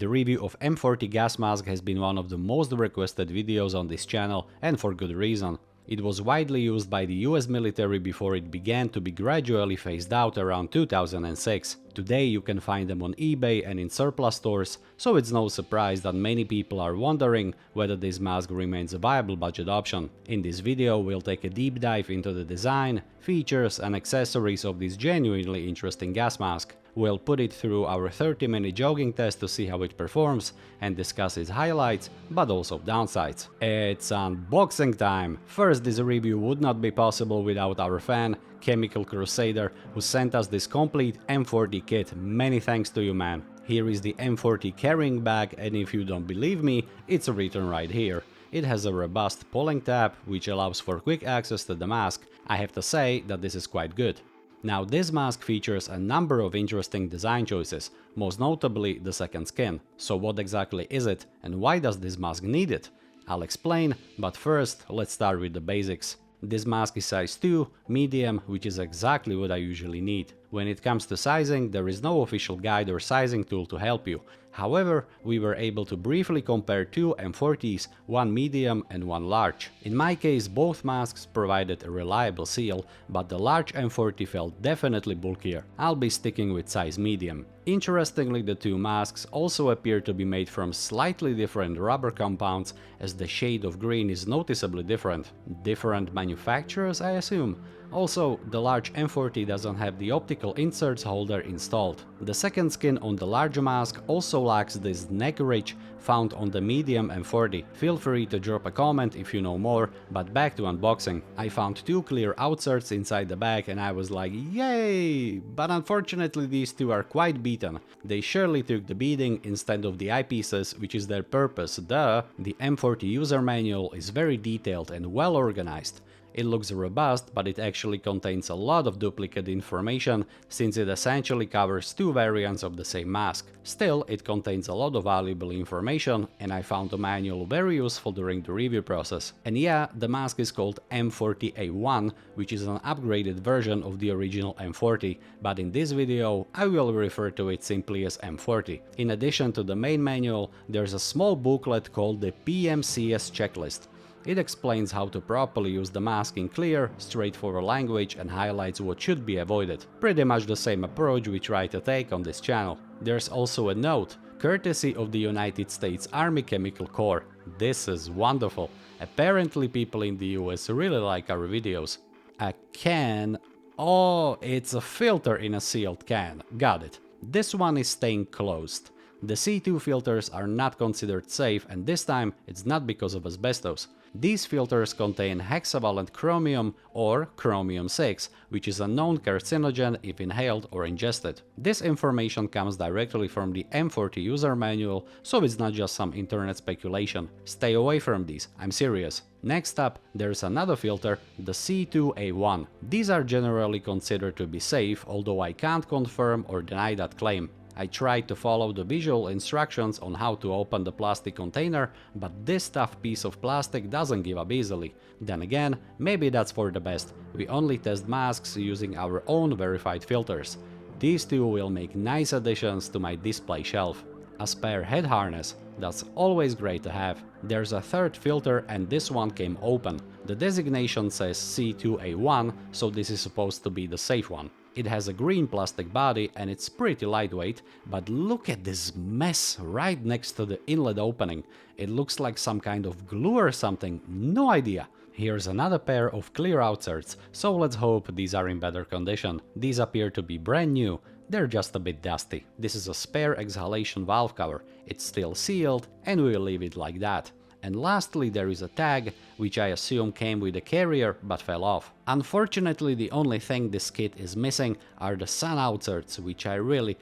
The review of M40 gas mask has been one of the most requested videos on this channel, and for good reason. It was widely used by the US military before it began to be gradually phased out around 2006. Today you can find them on eBay and in surplus stores, so it's no surprise that many people are wondering whether this mask remains a viable budget option. In this video we'll take a deep dive into the design, features and accessories of this genuinely interesting gas mask. We'll put it through our 30-minute jogging test to see how it performs and discuss its highlights, but also downsides. It's unboxing time! First, this review would not be possible without our fan, Chemical Crusader, who sent us this complete M40 kit. Many thanks to you, man. Here is the M40 carrying bag, and if you don't believe me, it's written right here. It has a robust pulling tab, which allows for quick access to the mask. I have to say that this is quite good. Now, this mask features a number of interesting design choices, most notably the second skin. So what exactly is it, and why does this mask need it? I'll explain, but first let's start with the basics. This mask is size 2, medium, which is exactly what I usually need. When it comes to sizing, there is no official guide or sizing tool to help you. However, we were able to briefly compare two M40s, one medium and one large. In my case, both masks provided a reliable seal, but the large M40 felt definitely bulkier. I'll be sticking with size medium. Interestingly, the two masks also appear to be made from slightly different rubber compounds, as the shade of green is noticeably different. Different manufacturers, I assume? Also, the large M40 doesn't have the optical inserts holder installed. The second skin on the large mask also lacks this neck ridge found on the medium M40. Feel free to drop a comment if you know more, but back to unboxing. I found two clear outserts inside the bag and I was like, yay! But unfortunately these two are quite beaten. They surely took the beating instead of the eyepieces, which is their purpose, duh! The M40 user manual is very detailed and well organized. It looks robust, but it actually contains a lot of duplicate information, since it essentially covers two variants of the same mask. Still, it contains a lot of valuable information, and I found the manual very useful during the review process. And yeah, the mask is called M40A1, which is an upgraded version of the original M40, but in this video I will refer to it simply as M40. In addition to the main manual, there's a small booklet called the PMCS checklist. It explains how to properly use the mask in clear, straightforward language and highlights what should be avoided. Pretty much the same approach we try to take on this channel. There's also a note, courtesy of the United States Army Chemical Corps. This is wonderful. Apparently people in the US really like our videos. A can... Oh, it's a filter in a sealed can. Got it. This one is staying closed. The C2 filters are not considered safe, and this time it's not because of asbestos. These filters contain hexavalent chromium or chromium-6, which is a known carcinogen if inhaled or ingested. This information comes directly from the M40 user manual, so it's not just some internet speculation. Stay away from these, I'm serious. Next up, there's another filter, the C2A1. These are generally considered to be safe, although I can't confirm or deny that claim. I tried to follow the visual instructions on how to open the plastic container, but this tough piece of plastic doesn't give up easily. Then again, maybe that's for the best. We only test masks using our own verified filters. These two will make nice additions to my display shelf. A spare head harness, that's always great to have. There's a third filter and this one came open. The designation says C2A1, so this is supposed to be the safe one. It has a green plastic body and it's pretty lightweight, but look at this mess right next to the inlet opening. It looks like some kind of glue or something, no idea. Here's another pair of clear outserts, so let's hope these are in better condition. These appear to be brand new, they're just a bit dusty. This is a spare exhalation valve cover, it's still sealed and we'll leave it like that. And lastly, there is a tag, which I assume came with the carrier but fell off. Unfortunately, the only thing this kit is missing are the sun outserts, which I really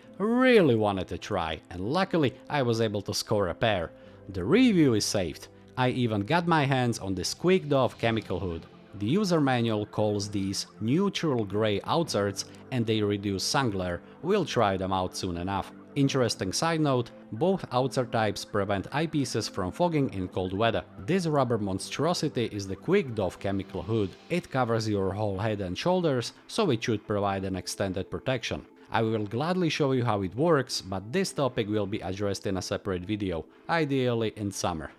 wanted to try, and luckily I was able to score a pair. The review is saved. I even got my hands on this squeaked off chemical hood. The user manual calls these neutral gray outserts and they reduce sun glare. We'll try them out soon enough. Interesting side note, both outsert types prevent eyepieces from fogging in cold weather. This rubber monstrosity is the quick off chemical hood. It covers your whole head and shoulders, so it should provide an extended protection. I will gladly show you how it works, but this topic will be addressed in a separate video, ideally in summer.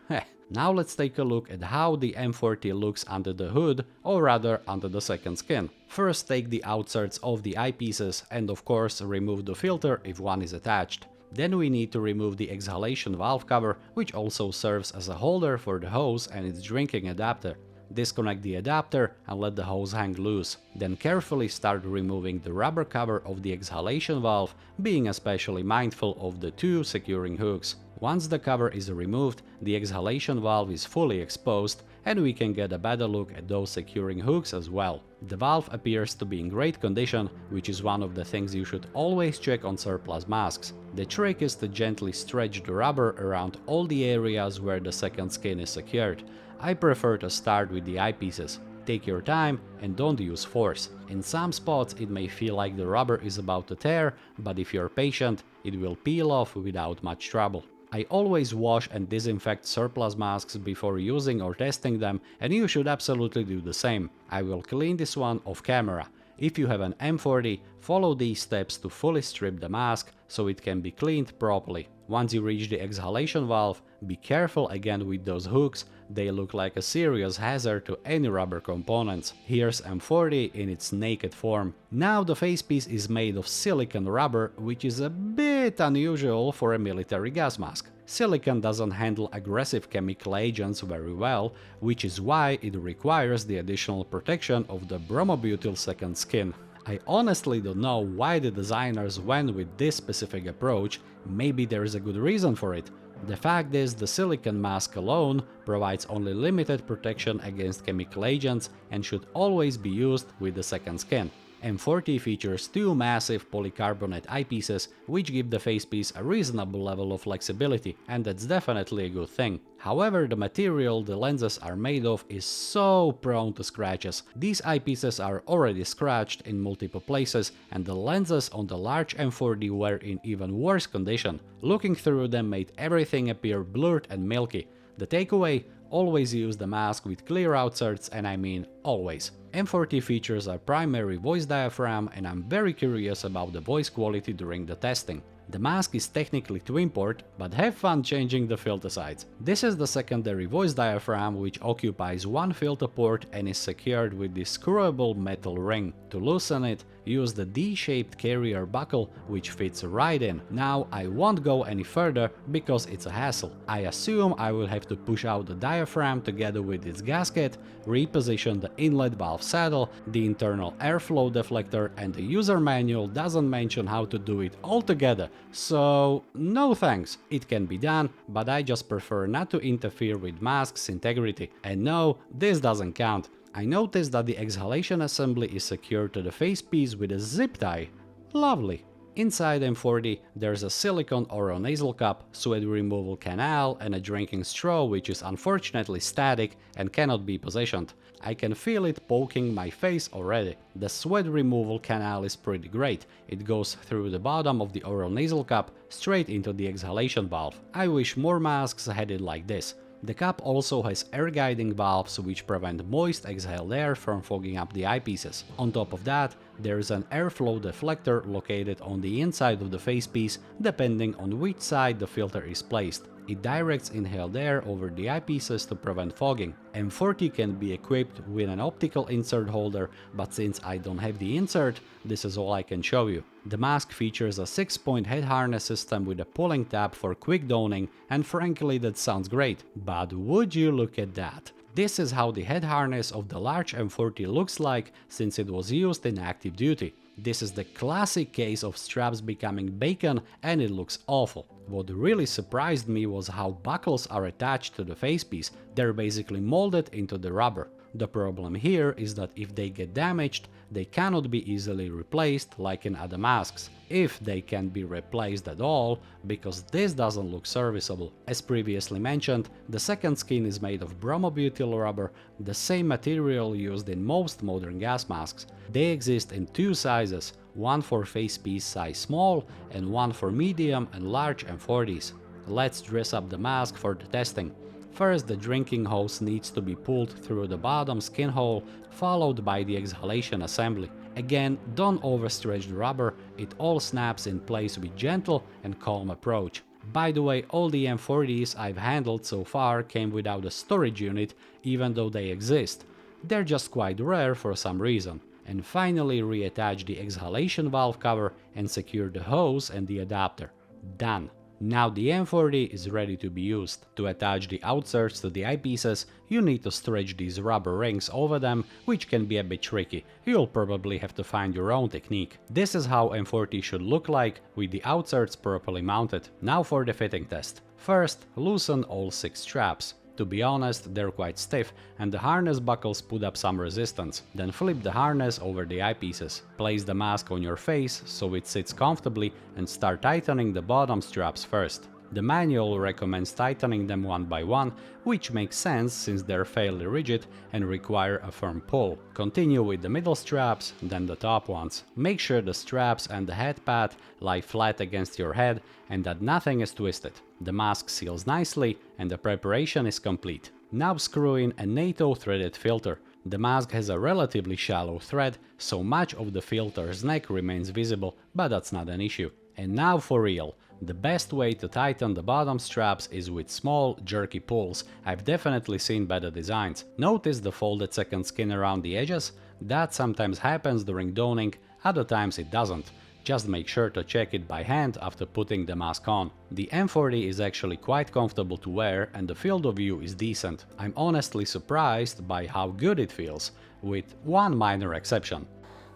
Now let's take a look at how the M40 looks under the hood, or rather under the second skin. First, take the outserts of the eyepieces and of course remove the filter if one is attached. Then we need to remove the exhalation valve cover, which also serves as a holder for the hose and its drinking adapter. Disconnect the adapter and let the hose hang loose. Then carefully start removing the rubber cover of the exhalation valve, being especially mindful of the two securing hooks. Once the cover is removed, the exhalation valve is fully exposed and we can get a better look at those securing hooks as well. The valve appears to be in great condition, which is one of the things you should always check on surplus masks. The trick is to gently stretch the rubber around all the areas where the second skin is secured. I prefer to start with the eyepieces. Take your time and don't use force. In some spots it may feel like the rubber is about to tear, but if you're patient, it will peel off without much trouble. I always wash and disinfect surplus masks before using or testing them, and you should absolutely do the same. I will clean this one off camera. If you have an M40, follow these steps to fully strip the mask so it can be cleaned properly. Once you reach the exhalation valve, be careful again with those hooks, they look like a serious hazard to any rubber components. Here's M40 in its naked form. Now the facepiece is made of silicone rubber, which is a bit unusual for a military gas mask. Silicone doesn't handle aggressive chemical agents very well, which is why it requires the additional protection of the bromobutyl second skin. I honestly don't know why the designers went with this specific approach, maybe there is a good reason for it. The fact is, the silicone mask alone provides only limited protection against chemical agents and should always be used with the second skin. M40 features two massive polycarbonate eyepieces, which give the facepiece a reasonable level of flexibility, and that's definitely a good thing. However, the material the lenses are made of is so prone to scratches. These eyepieces are already scratched in multiple places, and the lenses on the large M40 were in even worse condition. Looking through them made everything appear blurred and milky. The takeaway? Always use the mask with clear outserts, and I mean always. M40 features a primary voice diaphragm, and I'm very curious about the voice quality during the testing. The mask is technically to import, but have fun changing the filter sides. This is the secondary voice diaphragm, which occupies one filter port and is secured with this screwable metal ring. To loosen it, use the D-shaped carrier buckle, which fits right in. Now I won't go any further because it's a hassle. I assume I will have to push out the diaphragm together with its gasket, reposition the inlet valve saddle, the internal airflow deflector, and the user manual doesn't mention how to do it all together. So no thanks. It can be done, but I just prefer not to interfere with mask's integrity. And no, this doesn't count. I noticed that the exhalation assembly is secured to the facepiece with a zip tie. Lovely. Inside M40 there's a silicone oronasal cup, sweat removal canal and a drinking straw, which is unfortunately static and cannot be positioned. I can feel it poking my face already. The sweat removal canal is pretty great. It goes through the bottom of the oronasal cup straight into the exhalation valve. I wish more masks had it like this. The cup also has air guiding valves which prevent moist exhaled air from fogging up the eyepieces. On top of that, there is an airflow deflector located on the inside of the facepiece, depending on which side the filter is placed. It directs inhaled air over the eyepieces to prevent fogging. M40 can be equipped with an optical insert holder, but since I don't have the insert, this is all I can show you. The mask features a 6-point head harness system with a pulling tab for quick donning, and frankly that sounds great. But would you look at that? This is how the head harness of the large M40 looks like since it was used in active duty. This is the classic case of straps becoming bacon, and it looks awful. What really surprised me was how buckles are attached to the facepiece. They're basically molded into the rubber. The problem here is that if they get damaged, they cannot be easily replaced like in other masks, if they can be replaced at all, because this doesn't look serviceable. As previously mentioned, the second skin is made of bromobutyl rubber, the same material used in most modern gas masks. They exist in two sizes, one for facepiece size small and one for medium and large M40s. Let's dress up the mask for the testing. First, the drinking hose needs to be pulled through the bottom skin hole, followed by the exhalation assembly. Again, don't overstretch the rubber, it all snaps in place with gentle and calm approach. By the way, all the M40s I've handled so far came without a storage unit, even though they exist. They're just quite rare for some reason. And finally reattach the exhalation valve cover and secure the hose and the adapter. Done. Now the M40 is ready to be used. To attach the outserts to the eyepieces, you need to stretch these rubber rings over them, which can be a bit tricky. You'll probably have to find your own technique. This is how M40 should look like, with the outserts properly mounted. Now for the fitting test. First, loosen all 6 straps. To be honest, they're quite stiff and the harness buckles put up some resistance. Then flip the harness over the eyepieces. Place the mask on your face so it sits comfortably and start tightening the bottom straps first. The manual recommends tightening them one by one, which makes sense since they're fairly rigid and require a firm pull. Continue with the middle straps, then the top ones. Make sure the straps and the head pad lie flat against your head and that nothing is twisted. The mask seals nicely and the preparation is complete. Now screw in a NATO threaded filter. The mask has a relatively shallow thread, so much of the filter's neck remains visible, but that's not an issue. And now for real. The best way to tighten the bottom straps is with small, jerky pulls. I've definitely seen better designs. Notice the folded second skin around the edges? That sometimes happens during donning, other times it doesn't. Just make sure to check it by hand after putting the mask on. The M40 is actually quite comfortable to wear and the field of view is decent. I'm honestly surprised by how good it feels, with one minor exception.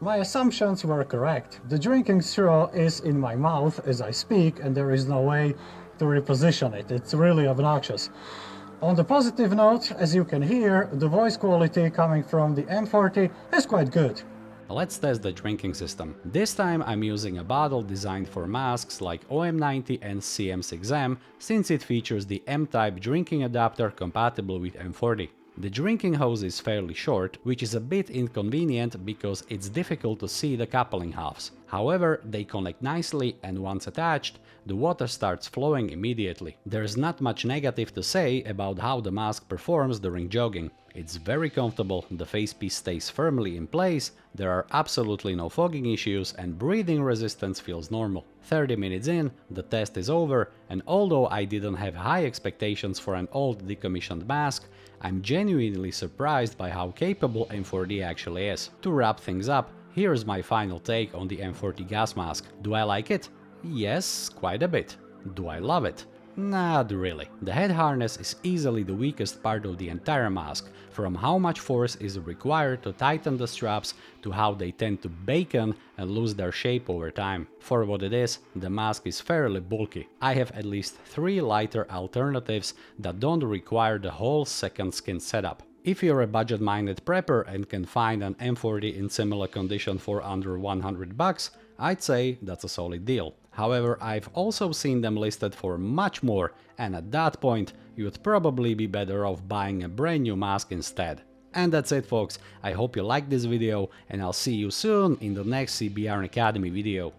My assumptions were correct. The drinking straw is in my mouth as I speak and there is no way to reposition it. It's really obnoxious. On the positive note, as you can hear, the voice quality coming from the M40 is quite good. Let's test the drinking system. This time I'm using a bottle designed for masks like OM90 and CM6M, since it features the M-type drinking adapter compatible with M40. The drinking hose is fairly short, which is a bit inconvenient because it's difficult to see the coupling halves. However, they connect nicely and once attached, the water starts flowing immediately. There's not much negative to say about how the mask performs during jogging. It's very comfortable, the facepiece stays firmly in place, there are absolutely no fogging issues and breathing resistance feels normal. 30 minutes in, the test is over, and although I didn't have high expectations for an old decommissioned mask, I'm genuinely surprised by how capable M40 actually is. To wrap things up, here's my final take on the M40 gas mask. Do I like it? Yes, quite a bit. Do I love it? Not really. The head harness is easily the weakest part of the entire mask, from how much force is required to tighten the straps to how they tend to bacon and lose their shape over time. For what it is, the mask is fairly bulky. I have at least 3 lighter alternatives that don't require the whole second skin setup. If you're a budget-minded prepper and can find an M40 in similar condition for under $100, I'd say that's a solid deal. However, I've also seen them listed for much more, and at that point, you'd probably be better off buying a brand new mask instead. And that's it, folks. I hope you liked this video, and I'll see you soon in the next CBRN Academy video.